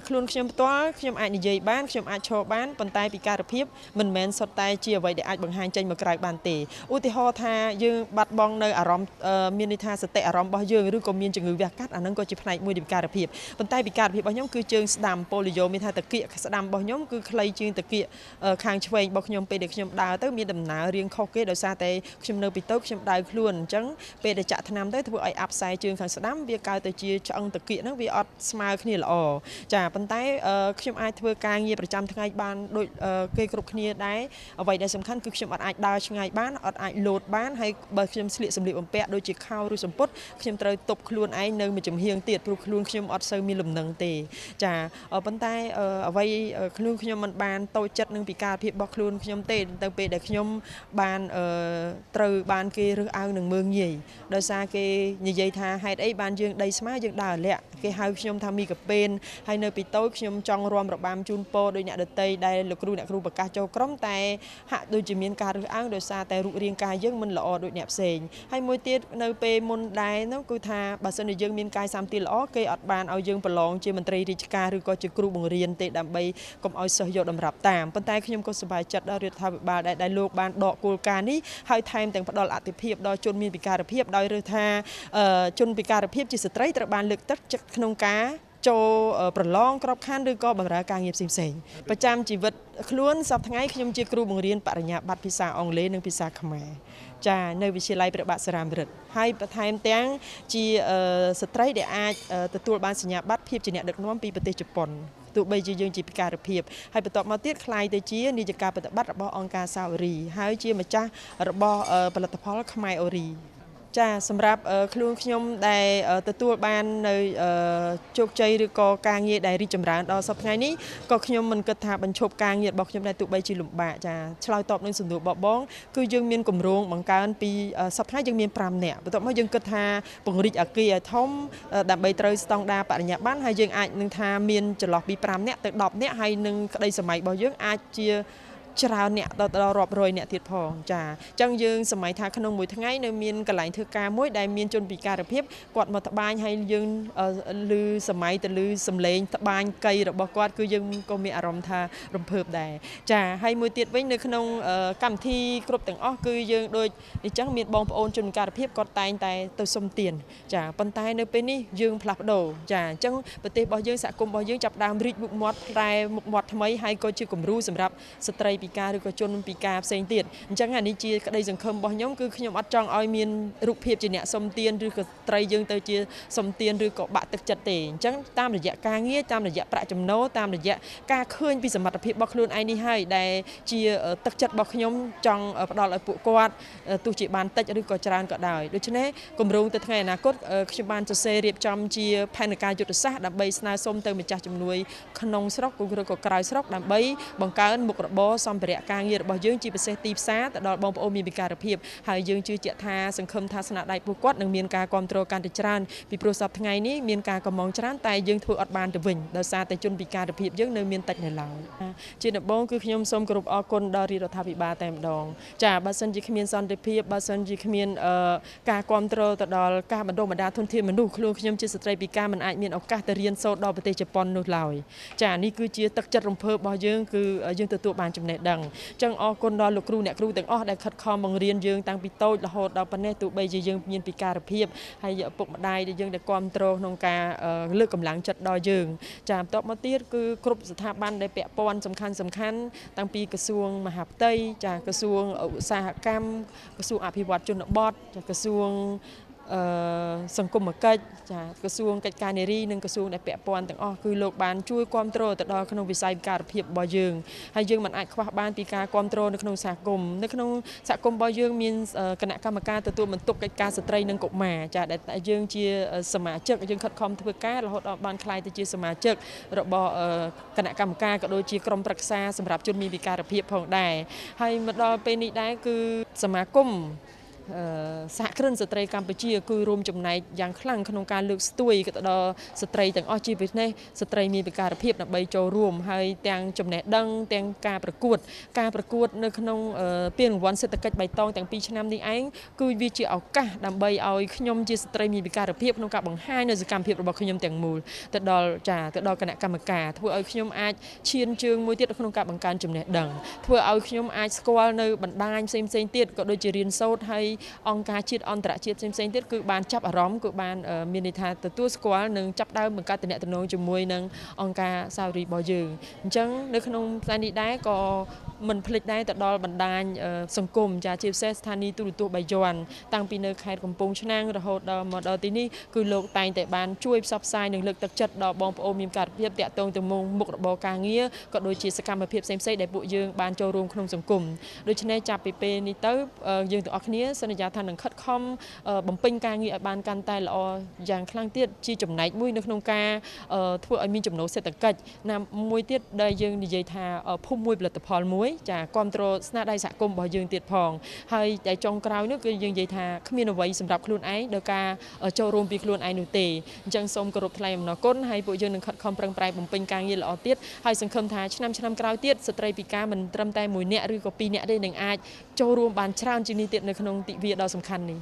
ខ្លួនខ្ញុំផ្ទាល់ខ្ញុំអាចនិយាយបានខ្ញុំអាចឈរបានប៉ុន្តែពិការភាពមិនមែនសុទ្ធតែជាអ្វីដែលអាចបង្ហាញចេញមកក្រៅបានទេឧទាហរណ៍ថាយើងបាត់បង់នៅអារម្មណ៍មានន័យថាសតិអារម្មណ៍របស់យើងឬក៏មានជំងឺវះកាត់អានឹងក៏ជាផ្នែកមួយនៃពិការភាពប៉ុន្តែពិការភាពរបស់ខ្ញុំគឺជើងស្ដាំប៉ូលីយ៉ូមានថាតាគៀកស្ដាំរបស់ខ្ញុំគឺខ្លីជាងតាគៀកខាងឆ្វេងរបស់ខ្ញុំពេលដែលខ្ញុំដើរទៅមានដំណើររៀងខុសគេដោយសារតែខ្ញុំនៅពីតូចខ្ញុំដៅខ្លួនអញ្ចឹងពេលដែលចាក់ថ្នាំទៅធ្វើឲ្យអាប់ខ្សែជើងខាងស្ដាំវាកើតទៅជាឆ្អឹងតាគៀកហ្នឹងវាអត់ស្មើគ្នាល្អចាប៉ុន្តែខ្ញុំអាចធ្វើការងារប្រចាំថ្ងៃបានដូចគេគ្រប់គ្នាដែរអ្វីដែលសំខាន់គឺខ្ញុំអត់អាចដើរឆ្ងាយបានអត់អាចលោតបានហើយបើខ្ញុំស្លៀកសម្លៀកបំពាក់ដូចជាខោឬសំពត់ខ្ញុំត្រូវទប់ខ្លួនឯងនៅមួយចំហៀងទៀតព្រោះខ្លួនខ្ញុំអត់សូវមានលំនឹងទេចាប៉ុន្តែអ្វីខ្លួនខ្ញុំមិនបានតូចចិត្តនឹងពិការភាពរបស់ខ្លួនខ្ញុំទេទៅពេលដែលខ្ញុំបានត្រូវបានគេរើសអើងនឹងមើងងាយដោយសារគេនិយាយថាហេតុអីបានយើងដីស្មើយើងដើរលាក់គេហៅខ្ញុំថាមីកាពេនហើយនៅពីតូចខ្ញុំចង់រាំរបាំជូនពរដោយអ្នកដតីដែលលោកគ្រូអ្នកគ្រូប្រកាសចូលក្រុមតែហាក់ដូចជាមានការរើសអើងដោយសារតែរូបរាងកាយយើងមិនល្អដូចអ្នកផ្សេងហើយមួយទៀតនៅពេលមុនដែរនោះគឺថាបើសិនជាយើងមានកាយសម្បទាល្អគេអត់បានឲ្យយើងប្រឡងជាមន្ត្រីរាជការឬក៏ជាគ្រូបង្រៀនទេដើម្បីកុំឲ្យសិស្សយកតម្រាប់តាមប៉ុន្តែខ្ញុំក៏សប្បាយចិត្តដល់រដ្ឋាភិបាលដែលលោកបានដកគោលការណ៍នេះហើយថែមទាំងផ្ដល់អតិភិបដល់ជនមានពិការភាពដោយរើសថាជនពិការភាពជាស្ត្រីត្រូវបានលើកទឹកចិត្តក្នុងការចូលប្រឡងក្របខ័ណ្ឌឬក៏បម្រើការងារផ្សេងៗប្រចាំជីវិតខ្លួនសប្តាហ៍ថ្ងៃខ្ញុំជាគ្រូបង្រៀនបរិញ្ញាបត្រភាសាអង់គ្លេសនិងភាសាខ្មែរចានៅវិទ្យាល័យព្រះបាទសារាមរិទ្ធហើយបន្ថែមទាំងជាស្ត្រីដែលអាចទទួលបានសញ្ញាបត្រភាពជាអ្នកដឹកនាំពីប្រទេសជប៉ុនទោះបីជាយើងជាពិការភាពហើយបន្ទាប់មកទៀតខ្លាយទៅជានាយិកាប្រតិបត្តិរបស់អង្គការសាវរីហើយជាម្ចាស់របស់ផលិតផលខ្មែរអូរីចាសម្រាប់ខ្លួនខ្ញុំដែលទទួលបាននៅជោគជ័យឬក៏ការងារដែលរីកចម្រើនដល់សប្តាហ៍នេះក៏ខ្ញុំមិនគិតថាបញ្ឈប់ការងាររបស់ខ្ញុំដែរទោះបីជាលំបាកចាឆ្លើយតបនឹងសំណួរបងគឺយើងមានគម្រោងបង្កើនពីសប្តាហ៍យើងមាន5នាក់បន្ទាប់មកយើងគិតថាពង្រីកអគារឲ្យធំដើម្បីត្រូវស្តង់ដារបរិញ្ញាបត្រហើយយើងអាចនឹងថាមានចន្លោះពី5នាក់ទៅ10នាក់ហើយនឹងក្តីសម័យរបស់យើងអាចជាច្រើនអ្នកដល់រាប់រយអ្នកទៀតផងចាអញ្ចឹងយើងសម័យថាក្នុងមួយថ្ងៃនៅមានកន្លែងធ្វើការមួយដែលមានជនពិការភាពគាត់មកត្បាញហើយយើងឮសម័យទៅឮសំឡេងត្បាញកៃរបស់គាត់គឺយើងក៏មានអារម្មណ៍ថារំភើបដែរចាហើយមួយទៀតវិញនៅក្នុងកម្មវិធីគ្រប់ទាំងអស់គឺយើងដូចអញ្ចឹងមានបងប្អូនជនពិការភាពគាត់តែងតែទៅសុំទានចាប៉ុន្តែនៅពេលនេះយើងផ្លាស់ប្ដូរចាអញ្ចឹងប្រទេសរបស់យើងសហគមន៍របស់យើងចាប់ដើមរីកមុខមាត់ប្រែមុខមាត់ថ្មីហើយក៏ជាគំរូសម្រាប់ស្ត្រីពិការឬក៏ជនពិការផ្សេងទៀតអញ្ចឹងអានេះជាក្តីសង្ឃឹមរបស់ខ្ញុំគឺខ្ញុំអត់ចង់ឲ្យមានរូបភាពជាអ្នកសុំទានឬក៏ត្រីយើងទៅជាសុំទានឬក៏បាក់ទឹកចិត្តទេអញ្ចឹងតាមរយៈការងារតាមរយៈប្រាក់ចំណូលតាមរយៈការឃើញពីសមត្ថភាពរបស់ខ្លួនឯងនេះហើយដែលជាទឹកចិត្តរបស់ខ្ញុំចង់ផ្ដល់ឲ្យពួកគាត់ទោះជាបានតិចឬក៏ច្រើនក៏ដោយដូច្នេះគម្រោងទៅថ្ងៃអនាគតខ្ញុំបានសរសេររៀបចំជាផែនការយុទ្ធសាស្ត្រដើម្បីស្នើសុំទៅម្ចាស់ជំនួយក្នុងស្រុកឬក៏ក្រៅស្រុកដើម្បីបង្កើនមុខរបរសម្ភារៈការងាររបស់យើងជាពិសេសទីផ្សារទៅដល់បងប្អូនមានពិការភាពហើយយើងជឿជាក់ថាសង្ឃឹមថាស្នាដៃពួកគាត់នឹងមានការគ្រប់គ្រងកាន់តែច្រើនពីព្រោះសប្តាហ៍ថ្ងៃនេះមានការកំងច្រើនតែយើងធ្វើអត់បានទៅវិញដោយសារតែជនពិការភាពយើងនៅមានតិចនៅឡើយជាដំបូងគឺខ្ញុំសូមគោរពអរគុណដល់រដ្ឋាភិបាលតែម្ដងចាបើសិនជាគ្មានសន្តិភាពបើសិនជាគ្មានការគ្រប់គ្រងទៅដល់ការបណ្ដុះបណ្ដាលធនធានមនុស្សខ្លួនខ្ញុំជាស្ត្រីពិការមិនអាចមានឱកាសទៅរៀនសូត្រដល់ប្រទេសជប៉ុននោះឡើយចានេះគឺជាទឹកចិត្តរំភើបរបស់យើងគឺយើងទទួលបានចំណេះដឹងចឹងអរគុណដល់លោកគ្រូអ្នកគ្រូទាំងអស់ដែលខិតខំបង្រៀនយើងតាំងពីតូចរហូតដល់ប៉ុណ្ណេះទោះបីជាយើងមានពិការភាពហើយឪពុកម្ដាយដែលយើងដែលគ្រប់គ្រងក្នុងការលើកកម្លាំងចិត្តដល់យើងចាបន្ទាប់មកទៀតគឺគ្រប់ស្ថាប័នដែលពាក់ព័ន្ធសំខាន់តាំងពីក្រសួងមហាផ្ទៃចាក្រសួងឧស្សាហកម្មក្រសួងអភិវឌ្ឍជនបទចាក្រសួងសង្គមកិច្ចចាក្រសួងកិច្ចការនារីនិងក្រសួងដែលពាក់ព័ន្ធទាំងអស់គឺលោកបានជួយគ្រប់គ្រងទៅដល់ក្នុងវិស័យពិការភាពរបស់យើងហើយយើងមិនអាចខ្វះបានពីការគ្រប់គ្រងនៅក្នុងសហគមន៍របស់យើងមានគណៈកម្មការទទួលបន្ទុកកិច្ចការស្ត្រីនិងកុមារចាដែលយើងជាសមាជិកយើងខិតខំធ្វើការរហូតដល់បានក្លាយទៅជាសមាជិករបស់គណៈកម្មការក៏ដូចជាក្រុមប្រឹក្សាសម្រាប់ជនមានពិការភាពផងដែរហើយមកដល់ពេលនេះដែរគឺសមាគម សហគ្រិនស្ត្រីកម្ពុជាគឺរួមចំណែកយ៉ាងខ្លាំងក្នុងការលើកស្ទួយទៅដល់ស្ត្រីទាំងអស់ជាពិសេសស្ត្រីមានពិការភាពដើម្បីចូលរួមហើយទាំងចំណេះដឹងទាំងការប្រកួតនៅក្នុងពានរង្វាន់សេដ្ឋកិច្ចបៃតងទាំង2ឆ្នាំនេះឯងគឺវាជាឱកាសដើម្បីឲ្យខ្ញុំជាស្ត្រីមានពិការភាពក្នុងការបង្ហាញនៅសកម្មភាពរបស់ខ្ញុំទាំងមូលទៅដល់គណៈកម្មការធ្វើឲ្យខ្ញុំអាចឈានជើងមួយទៀតក្នុងការបង្កើនចំណេះដឹងធ្វើឲ្យខ្ញុំអាចស្គាល់នៅបណ្ដាញផ្សេងៗទៀតក៏ដូចជារៀនសូត្រហើយអង្គការជាតិអន្តរជាតិផ្សេងៗទៀតគឺបានចាប់អារម្មណ៍គឺបានមានន័យថាទទួលស្គាល់និងចាប់ដើមបង្កើតទំនាក់ទំនងជាមួយនឹងអង្គការសាវរីរបស់យើងអញ្ចឹងនៅក្នុងផ្នែកនេះដែរក៏មិនភ្លេចដែរទៅដល់បណ្ដាញសង្គមជាពិសេសស្ថានីយទូរទស្សន៍បាយ័នតាំងពីនៅខេត្តកំពង់ឆ្នាំងរហូតដល់មកដល់ទីនេះគឺលោកតែងតែបានជួយផ្សព្វផ្សាយនិងលើកទឹកចិត្តដល់បងប្អូនមានការភាពតាក់ទងទៅមុខរបរការងារក៏ដូចជាសកម្មភាពផ្សេងៗដែលពួកយើងបានចូលរួមក្នុងសង្គមដូច្នេះចាប់ពីពេលនេះទៅយើងទាំងអស់គ្នាសន្យាថានឹងខិតខំបំពេញការងារឲ្យបានកាន់តែល្អយ៉ាងខ្លាំងទៀតជាចំណែកមួយនៅក្នុងការធ្វើឲ្យមានចំណូលសេដ្ឋកិច្ចណាមួយទៀតដែលយើងនិយាយថាភូមិមួយផលិតផលមួយចាគ្រប់គ្រងស្នាដៃសហគមន៍របស់យើងទៀតផងហើយតែចុងក្រោយនោះគឺយើងនិយាយថាគ្មានអ្វីសម្រាប់ខ្លួនឯងដោយការចូលរួមពីខ្លួនឯងនោះទេអញ្ចឹងសូមគោរពថ្លែងអំណរគុណហើយពួកយើងនឹងខិតខំប្រឹងប្រែងបំពេញការងារល្អទៀតហើយសង្ឃឹមថាឆ្នាំក្រោយទៀតស្ត្រីពិការមិនត្រឹមតែ1នាក់ឬក៏2នាក់ទេនឹងអាចចូលរួមបានច្រើនជាងនេះទៀតនៅក្នុងទិវាដ៏សំខាន់នេះ